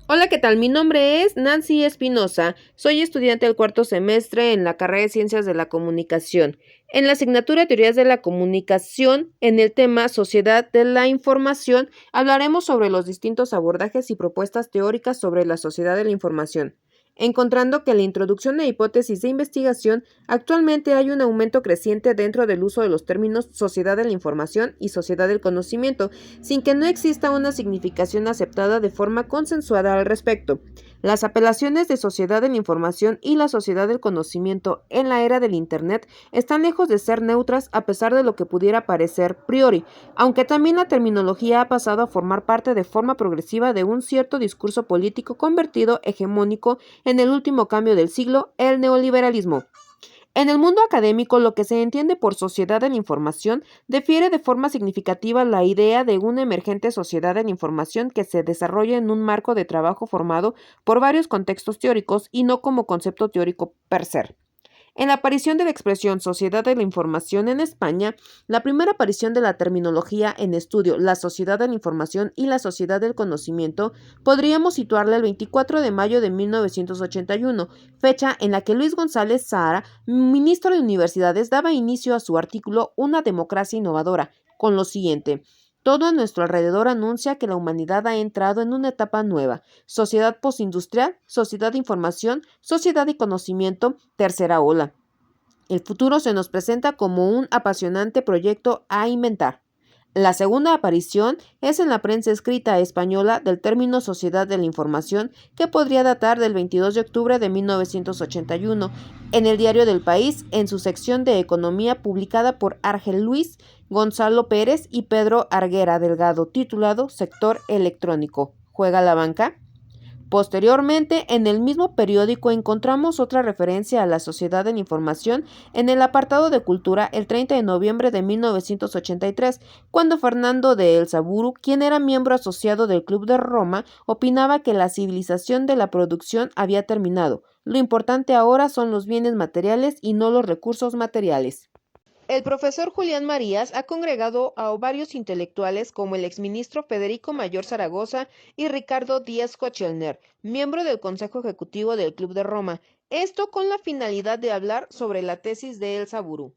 Hola, ¿qué tal? Mi nombre es Nancy Espinosa. Soy estudiante del cuarto semestre en la carrera de Ciencias de la Comunicación. En la asignatura de Teorías de la Comunicación, en el tema Sociedad de la Información, hablaremos sobre los distintos abordajes y propuestas teóricas sobre la sociedad de la información, encontrando que en la introducción de hipótesis de investigación actualmente hay un aumento creciente dentro del uso de los términos sociedad de la información y sociedad del conocimiento, sin que no exista una significación aceptada de forma consensuada al respecto. Las apelaciones de sociedad de la información y la sociedad del conocimiento en la era del Internet están lejos de ser neutras a pesar de lo que pudiera parecer priori, aunque también la terminología ha pasado a formar parte de forma progresiva de un cierto discurso político convertido hegemónico en el último cambio del siglo, el neoliberalismo. En el mundo académico, lo que se entiende por sociedad de la información difiere de forma significativa la idea de una emergente sociedad de la información que se desarrolla en un marco de trabajo formado por varios contextos teóricos y no como concepto teórico per se. En la aparición de la expresión sociedad de la información en España, la primera aparición de la terminología en estudio, la sociedad de la información y la sociedad del conocimiento, podríamos situarla el 24 de mayo de 1981, fecha en la que Luis González Zahara, ministro de Universidades, daba inicio a su artículo Una democracia innovadora, con lo siguiente: todo a nuestro alrededor anuncia que la humanidad ha entrado en una etapa nueva: sociedad postindustrial, sociedad de información, sociedad de conocimiento, tercera ola. El futuro se nos presenta como un apasionante proyecto a inventar. La segunda aparición es en la prensa escrita española del término sociedad de la información, que podría datar del 22 de octubre de 1981, en el diario del País, en su sección de economía publicada por Argel Luis, Gonzalo Pérez y Pedro Arguera Delgado, titulado Sector electrónico. ¿Juega la banca? Posteriormente, en el mismo periódico encontramos otra referencia a la sociedad de la información en el apartado de cultura el 30 de noviembre de 1983, cuando Fernando de El Saburu, quien era miembro asociado del Club de Roma, opinaba que la civilización de la producción había terminado. Lo importante ahora son los bienes materiales y no los recursos materiales. El profesor Julián Marías ha congregado a varios intelectuales como el exministro Federico Mayor Zaragoza y Ricardo Díaz Kochelner, miembro del Consejo Ejecutivo del Club de Roma, esto con la finalidad de hablar sobre la tesis de El Saburu.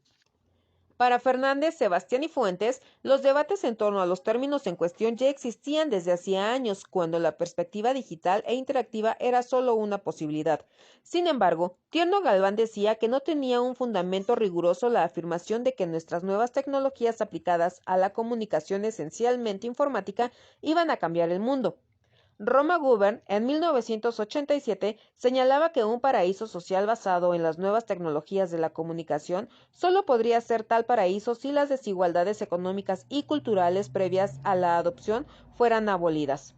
Para Fernández, Sebastián y Fuentes, los debates en torno a los términos en cuestión ya existían desde hacía años, cuando la perspectiva digital e interactiva era solo una posibilidad. Sin embargo, Tierno Galván decía que no tenía un fundamento riguroso la afirmación de que nuestras nuevas tecnologías aplicadas a la comunicación esencialmente informática iban a cambiar el mundo. Roma Govern, en 1987, señalaba que un paraíso social basado en las nuevas tecnologías de la comunicación solo podría ser tal paraíso si las desigualdades económicas y culturales previas a la adopción fueran abolidas.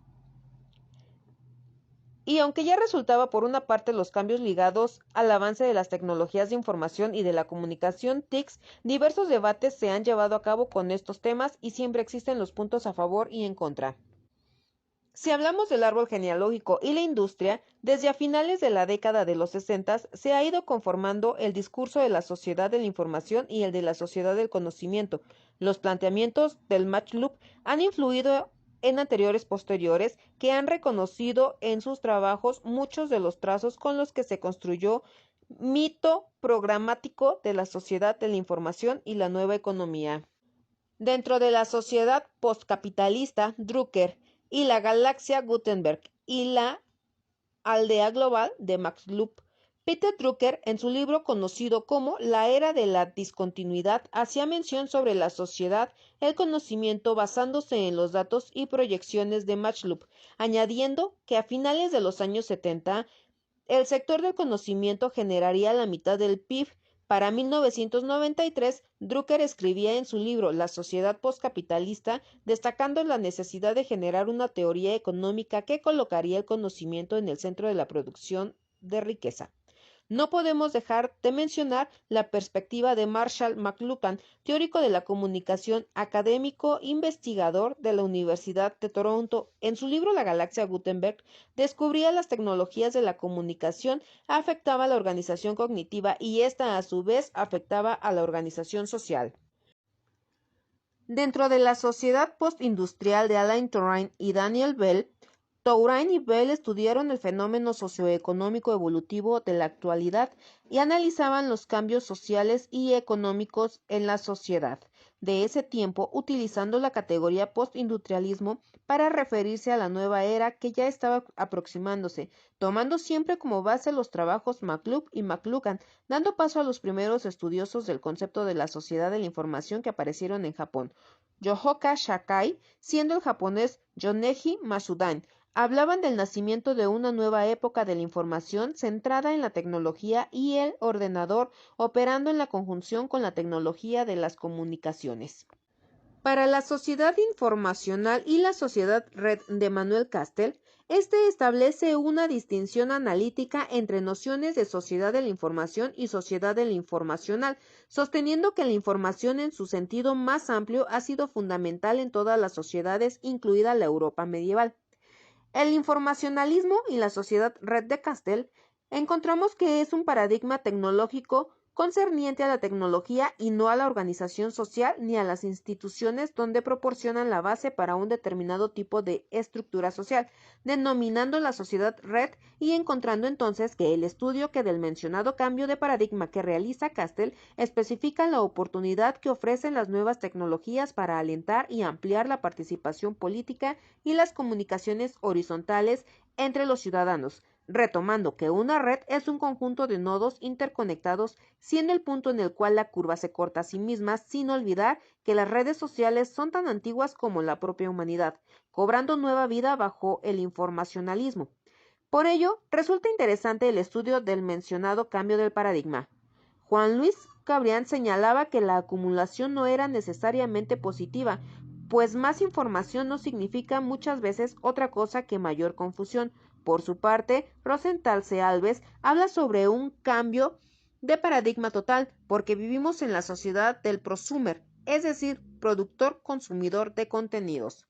Y aunque ya resultaba por una parte los cambios ligados al avance de las tecnologías de información y de la comunicación TICs, diversos debates se han llevado a cabo con estos temas y siempre existen los puntos a favor y en contra. Si hablamos del árbol genealógico y la industria, desde a finales de la década de los 60 se ha ido conformando el discurso de la sociedad de la información y el de la sociedad del conocimiento. Los planteamientos del Match Loop han influido en anteriores posteriores que han reconocido en sus trabajos muchos de los trazos con los que se construyó mito programático de la sociedad de la información y la nueva economía. Dentro de la sociedad postcapitalista, Drucker y la galaxia Gutenberg y la aldea global de Max Loop. Peter Drucker, en su libro conocido como La era de la discontinuidad, hacía mención sobre la sociedad, el conocimiento basándose en los datos y proyecciones de Matchloop, añadiendo que a finales de los años 70 el sector del conocimiento generaría la mitad del PIB. Para 1993, Drucker escribía en su libro La sociedad postcapitalista, destacando la necesidad de generar una teoría económica que colocaría el conocimiento en el centro de la producción de riqueza. No podemos dejar de mencionar la perspectiva de Marshall McLuhan, teórico de la comunicación, académico investigador de la Universidad de Toronto. En su libro La galaxia Gutenberg, descubría las tecnologías de la comunicación afectaba a la organización cognitiva y esta a su vez afectaba a la organización social. Dentro de la sociedad postindustrial de Alain Touraine y Daniel Bell, Touraine y Bell estudiaron el fenómeno socioeconómico evolutivo de la actualidad y analizaban los cambios sociales y económicos en la sociedad de ese tiempo, utilizando la categoría postindustrialismo para referirse a la nueva era que ya estaba aproximándose, tomando siempre como base los trabajos McCulloch y McLuhan, dando paso a los primeros estudiosos del concepto de la sociedad de la información que aparecieron en Japón. Yohoka Shakai, siendo el japonés Yoneji Matsudain, hablaban del nacimiento de una nueva época de la información centrada en la tecnología y el ordenador, operando en la conjunción con la tecnología de las comunicaciones. Para la sociedad informacional y la sociedad red de Manuel Castell, este establece una distinción analítica entre nociones de sociedad de la información y sociedad de la informacional, sosteniendo que la información en su sentido más amplio ha sido fundamental en todas las sociedades, incluida la Europa medieval. El informacionalismo y la sociedad red de Castell encontramos que es un paradigma tecnológico concerniente a la tecnología y no a la organización social ni a las instituciones donde proporcionan la base para un determinado tipo de estructura social, denominando la sociedad red y encontrando entonces que el estudio que del mencionado cambio de paradigma que realiza Castell especifica la oportunidad que ofrecen las nuevas tecnologías para alentar y ampliar la participación política y las comunicaciones horizontales entre los ciudadanos, retomando que una red es un conjunto de nodos interconectados, siendo el punto en el cual la curva se corta a sí misma, sin olvidar que las redes sociales son tan antiguas como la propia humanidad, cobrando nueva vida bajo el informacionalismo. Por ello, resulta interesante el estudio del mencionado cambio del paradigma. Juan Luis Cabrián señalaba que la acumulación no era necesariamente positiva, pues más información no significa muchas veces otra cosa que mayor confusión. Por su parte, Rosenthal C. Alves habla sobre un cambio de paradigma total, porque vivimos en la sociedad del prosumer, es decir, productor-consumidor de contenidos.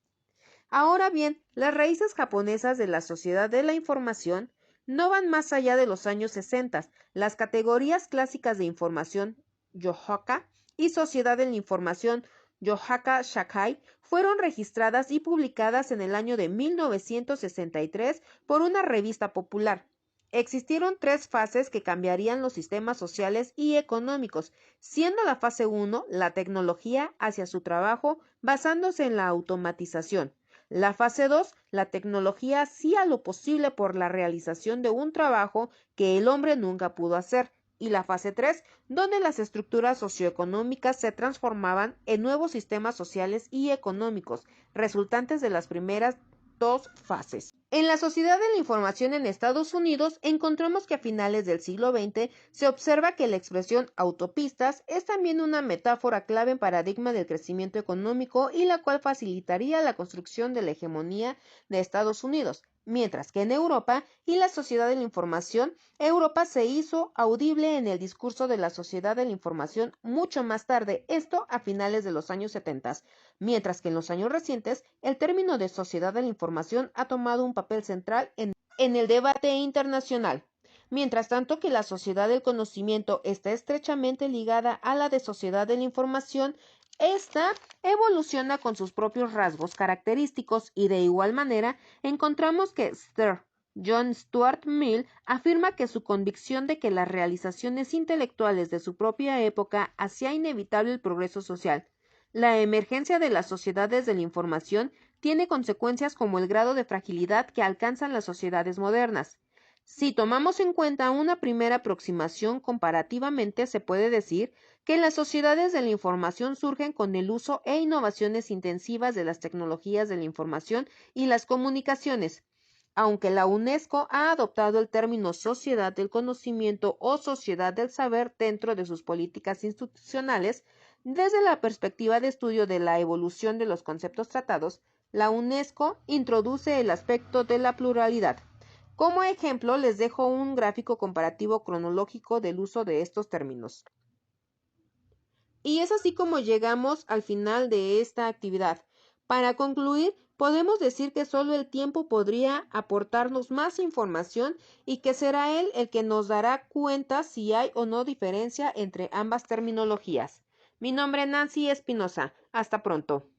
Ahora bien, las raíces japonesas de la sociedad de la información no van más allá de los años 60. Las categorías clásicas de información, Yohaka, y sociedad de la información, Yohaka Shakai, fueron registradas y publicadas en el año de 1963 por una revista popular. Existieron tres fases que cambiarían los sistemas sociales y económicos, siendo la fase 1 la tecnología hacia su trabajo basándose en la automatización. La fase 2, la tecnología hacía lo posible por la realización de un trabajo que el hombre nunca pudo hacer. Y la fase 3, donde las estructuras socioeconómicas se transformaban en nuevos sistemas sociales y económicos, resultantes de las primeras dos fases. En la sociedad de la información en Estados Unidos encontramos que a finales del siglo XX se observa que la expresión autopistas es también una metáfora clave en paradigma del crecimiento económico y la cual facilitaría la construcción de la hegemonía de Estados Unidos, mientras que en Europa y la sociedad de la información, Europa se hizo audible en el discurso de la sociedad de la información mucho más tarde, esto a finales de los años 70, mientras que en los años recientes el término de sociedad de la información ha tomado un papel central en el debate internacional. Mientras tanto que la sociedad del conocimiento está estrechamente ligada a la de sociedad de la información, esta evoluciona con sus propios rasgos característicos y de igual manera encontramos que John Stuart Mill afirma que su convicción de que las realizaciones intelectuales de su propia época hacía inevitable el progreso social. La emergencia de las sociedades de la información tiene consecuencias como el grado de fragilidad que alcanzan las sociedades modernas. Si tomamos en cuenta una primera aproximación comparativamente, se puede decir que las sociedades de la información surgen con el uso e innovaciones intensivas de las tecnologías de la información y las comunicaciones. Aunque la UNESCO ha adoptado el término sociedad del conocimiento o sociedad del saber dentro de sus políticas institucionales, desde la perspectiva de estudio de la evolución de los conceptos tratados, la UNESCO introduce el aspecto de la pluralidad. Como ejemplo, les dejo un gráfico comparativo cronológico del uso de estos términos. Y es así como llegamos al final de esta actividad. Para concluir, podemos decir que solo el tiempo podría aportarnos más información y que será él el que nos dará cuenta si hay o no diferencia entre ambas terminologías. Mi nombre es Nancy Espinosa. Hasta pronto.